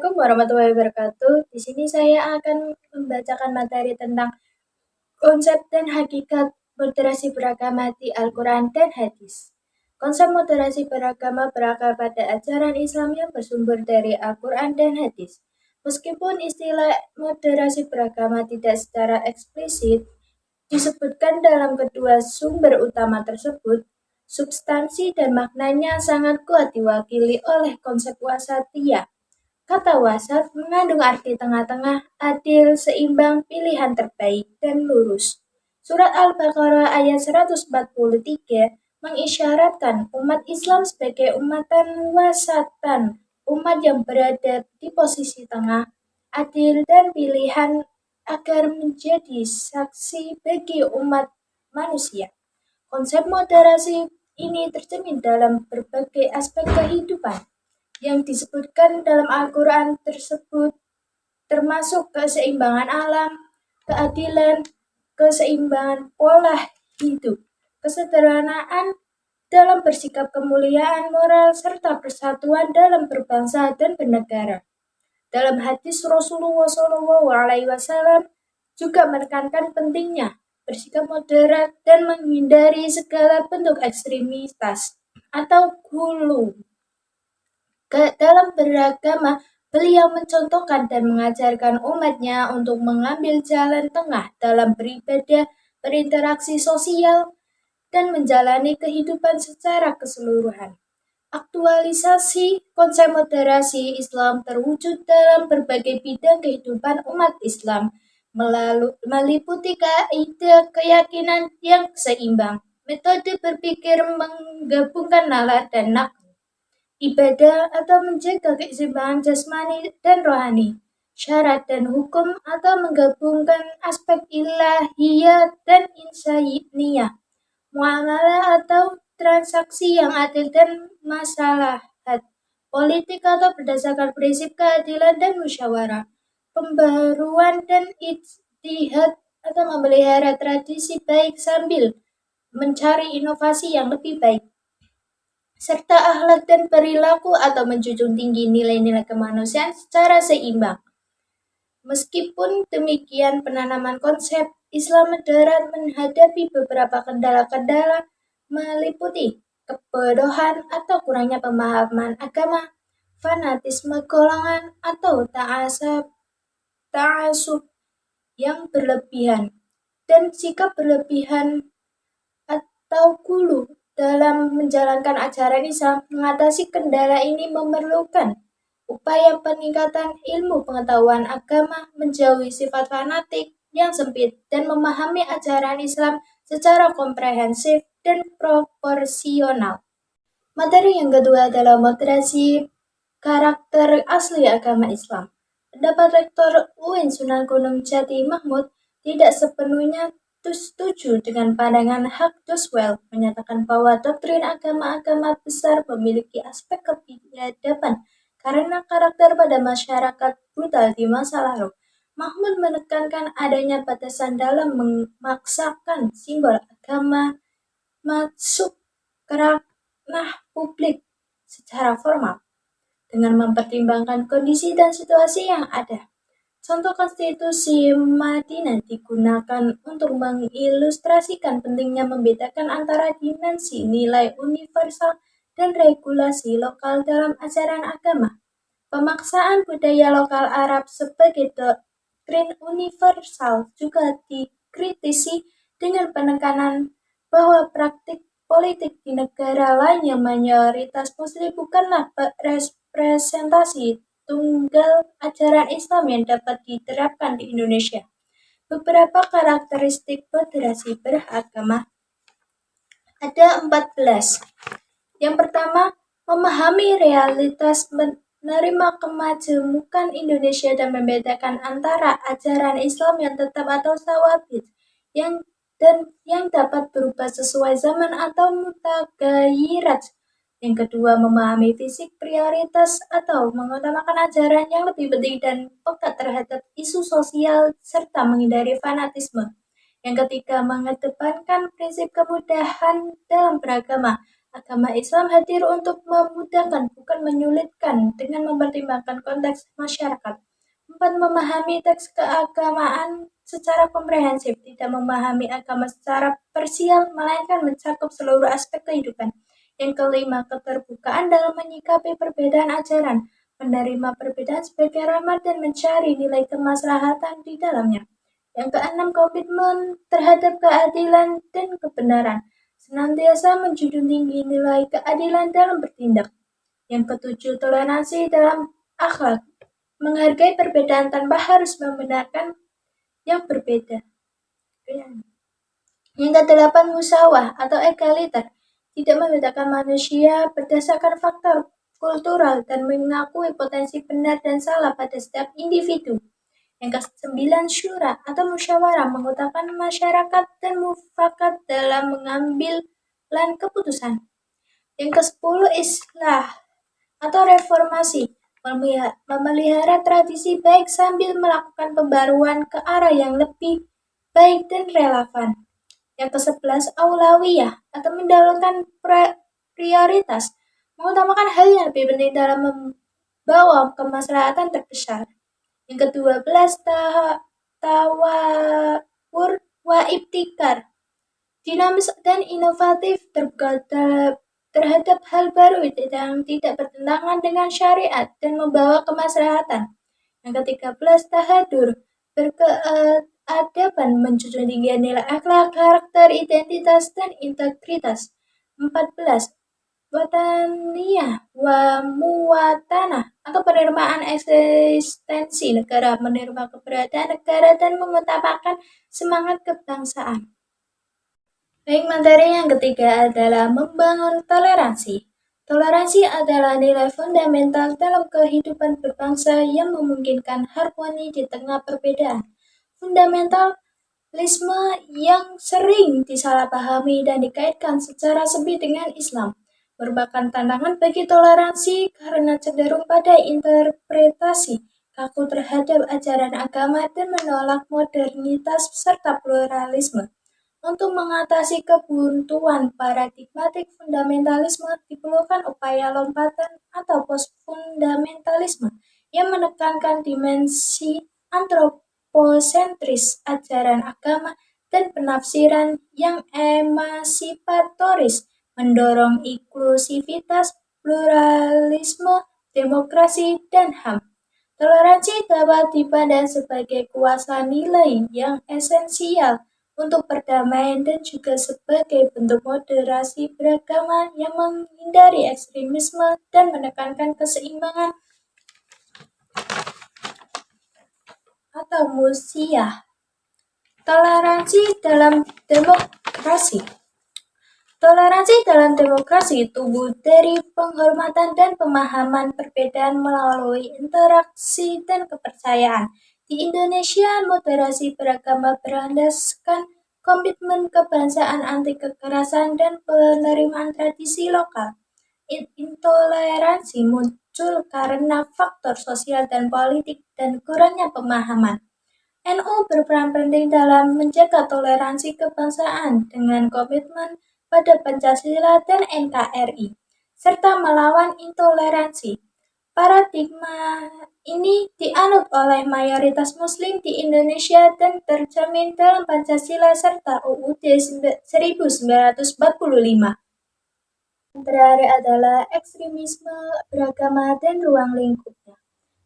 Assalamualaikum warahmatullahi wabarakatuh. Di sini saya akan membacakan materi tentang konsep dan hakikat moderasi beragama di Al-Quran dan Hadis. Konsep moderasi beragama berakar pada ajaran Islam yang bersumber dari Al-Quran dan Hadis. Meskipun istilah moderasi beragama tidak secara eksplisit disebutkan dalam kedua sumber utama tersebut, substansi dan maknanya sangat kuat diwakili oleh konsep wasatiyah. Kata wasat mengandung arti tengah-tengah, adil, seimbang, pilihan terbaik, dan lurus. Surat Al-Baqarah ayat 143 mengisyaratkan umat Islam sebagai umatan wasatan, umat yang berada di posisi tengah, adil, dan pilihan agar menjadi saksi bagi umat manusia. Konsep moderasi ini tercermin dalam berbagai aspek kehidupan yang disebutkan dalam Al-Quran tersebut, termasuk keseimbangan alam, keadilan, keseimbangan pola hidup, kesederhanaan dalam bersikap, kemuliaan moral, serta persatuan dalam berbangsa dan bernegara. Dalam hadis Rasulullah SAW juga menekankan pentingnya bersikap moderat dan menghindari segala bentuk ekstremitas atau ghulu. Dalam beragama, beliau mencontohkan dan mengajarkan umatnya untuk mengambil jalan tengah dalam beribadah, berinteraksi sosial, dan menjalani kehidupan secara keseluruhan. Aktualisasi konsep moderasi Islam terwujud dalam berbagai bidang kehidupan umat Islam, meliputi kaidah keyakinan yang seimbang, metode berpikir menggabungkan nalar dan nakal, ibadah atau menjaga keseimbangan jasmani dan rohani, syarat dan hukum atau menggabungkan aspek ilahiyah dan insaniyah, muamalah atau transaksi yang adil dan maslahat, politik atau berdasarkan prinsip keadilan dan musyawarah, pembaruan dan ijtihad atau memelihara tradisi baik sambil mencari inovasi yang lebih baik, serta akhlak dan perilaku atau menjunjung tinggi nilai-nilai kemanusiaan secara seimbang. Meskipun demikian, penanaman konsep Islam moderat menghadapi beberapa kendala-kendala meliputi kebodohan atau kurangnya pemahaman agama, fanatisme golongan, atau ta'asub yang berlebihan, dan sikap berlebihan atau ghulu dalam menjalankan ajaran Islam. Mengatasi kendala ini memerlukan upaya peningkatan ilmu pengetahuan agama, menjauhi sifat fanatik yang sempit, dan memahami ajaran Islam secara komprehensif dan proporsional. Materi yang kedua adalah moderasi karakter asli agama Islam. Pendapat Rektor UIN Sunan Gunung Jati Mahmud tidak sepenuhnya setuju dengan pandangan Haq Doswell, menyatakan bahwa doktrin agama-agama besar memiliki aspek kebiadaban karena karakter pada masyarakat brutal di masa lalu. Mahmud menekankan adanya batasan dalam memaksakan simbol agama masuk ke ranah publik secara formal, dengan mempertimbangkan kondisi dan situasi yang ada. Contoh konstitusi Madinah digunakan untuk mengilustrasikan pentingnya membedakan antara dimensi nilai universal dan regulasi lokal dalam ajaran agama. Pemaksaan budaya lokal Arab sebagai doktrin universal juga dikritisi dengan penekanan bahwa praktik politik di negara lain yang mayoritas muslim bukanlah representasi tunggal ajaran Islam yang dapat diterapkan di Indonesia. Beberapa karakteristik moderasi beragama ada 14. Yang pertama, memahami realitas, menerima kemajemukan Indonesia dan membedakan antara ajaran Islam yang tetap atau sawabit yang dapat berubah sesuai zaman atau mutaghayirat. Yang kedua, memahami fisik prioritas atau mengutamakan ajaran yang lebih penting dan peka terhadap isu sosial serta menghindari fanatisme. Yang ketiga, mengedepankan prinsip kemudahan dalam beragama Agama Islam hadir untuk memudahkan, bukan menyulitkan, dengan mempertimbangkan konteks masyarakat. 4. Memahami teks keagamaan secara komprehensif, tidak memahami agama secara parsial, melainkan mencakup seluruh aspek kehidupan. Yang kelima, keterbukaan dalam menyikapi perbedaan ajaran, menerima perbedaan sebagai rahmat dan mencari nilai kemaslahatan di dalamnya. Yang keenam, komitmen terhadap keadilan dan kebenaran, senantiasa menjunjung tinggi nilai keadilan dalam bertindak. Yang ketujuh, toleransi dalam akhlak, menghargai perbedaan tanpa harus membenarkan yang berbeda. Yang kedelapan, musyawarah atau egaliter, tidak membedakan manusia berdasarkan faktor kultural dan mengakui potensi benar dan salah pada setiap individu. Yang kesembilan, syura atau musyawarah, mengutamakan masyarakat dan mufakat dalam mengambil keputusan. Yang kesepuluh, islah atau reformasi, memelihara tradisi baik sambil melakukan pembaruan ke arah yang lebih baik dan relevan. Yang ke-11, aulawiyah atau mendahulukan prioritas, mengutamakan hal yang lebih penting dalam membawa kemaslahatan terbesar. Yang ke-12, tawawur wa ibtikar, dinamis dan inovatif, terbuka terhadap hal baru yang tidak bertentangan dengan syariat dan membawa kemaslahatan. Yang ke-13, tahadur, berkeadaban, menjunjung tinggi nilai akhlak, karakter, identitas, dan integritas. 14. Wataniyah wa muwatanah atau penerimaan eksistensi negara, menerima keberadaan negara dan mengutamakan semangat kebangsaan. Baik, materi yang ketiga adalah membangun toleransi. Toleransi adalah nilai fundamental dalam kehidupan berbangsa yang memungkinkan harmoni di tengah perbedaan. Fundamentalisme yang sering disalahpahami dan dikaitkan secara sempit dengan Islam merupakan tantangan bagi toleransi karena cenderung pada interpretasi kaku terhadap ajaran agama dan menolak modernitas serta pluralisme. Untuk mengatasi kebuntuan paradigmatik fundamentalisme, diperlukan upaya lompatan atau post-fundamentalisme yang menekankan dimensi antroposentris ajaran agama dan penafsiran yang emasipatoris, mendorong inklusivitas, pluralisme, demokrasi, dan HAM. Toleransi dapat dipandang sebagai kuasa nilai yang esensial untuk perdamaian dan juga sebagai bentuk moderasi beragama yang menghindari ekstremisme dan menekankan keseimbangan atau musyah. Toleransi dalam demokrasi. Toleransi dalam demokrasi tumbuh dari penghormatan dan pemahaman perbedaan melalui interaksi dan kepercayaan. Di Indonesia, moderasi beragama berlandaskan komitmen kebangsaan, anti kekerasan, dan penerimaan tradisi lokal. Intoleransi muncul karena faktor sosial dan politik dan kurangnya pemahaman. NU berperan penting dalam menjaga toleransi kebangsaan dengan komitmen pada Pancasila dan NKRI, serta melawan intoleransi. Paradigma ini dianut oleh mayoritas Muslim di Indonesia dan tercermin dalam Pancasila serta UUD 1945. Yang terakhir adalah ekstremisme beragama dan ruang lingkupnya.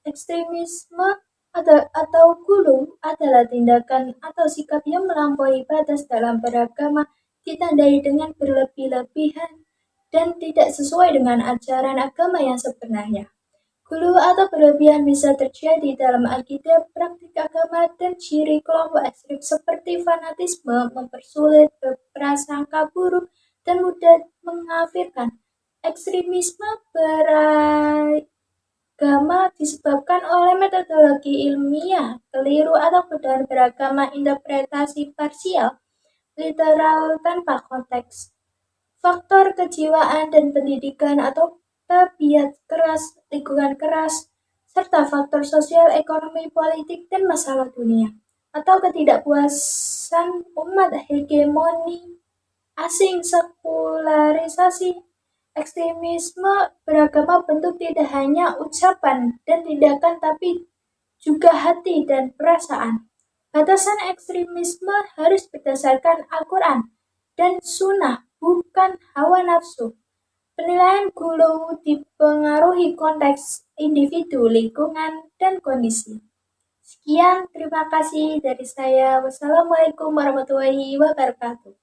Ekstremisme atau gulu adalah tindakan atau sikap yang melampaui batas dalam beragama, ditandai dengan berlebih-lebihan dan tidak sesuai dengan ajaran agama yang sebenarnya. Gulu atau berlebihan bisa terjadi dalam akidah, praktik agama, dan ciri kelompok ekstrim seperti fanatisme, mempersulit, berprasangka buruk, dan mudah mengkafirkan. Ekstremisme beragama disebabkan oleh metodologi ilmiah keliru atau kebodohan beragama, interpretasi parsial, literal tanpa konteks, faktor kejiwaan dan pendidikan atau tabiat keras, lingkungan keras, serta faktor sosial, ekonomi, politik, dan masalah dunia, atau ketidakpuasan umat, hegemoni asing, sekularisasi, Ekstremisme beragama bentuk tidak hanya ucapan dan tindakan tapi juga hati dan perasaan. Batasan ekstremisme harus berdasarkan Al-Quran dan Sunnah, bukan hawa nafsu. Penilaian guru dipengaruhi konteks individu, lingkungan, dan kondisi. Sekian, terima kasih dari saya. Wassalamualaikum warahmatullahi wabarakatuh.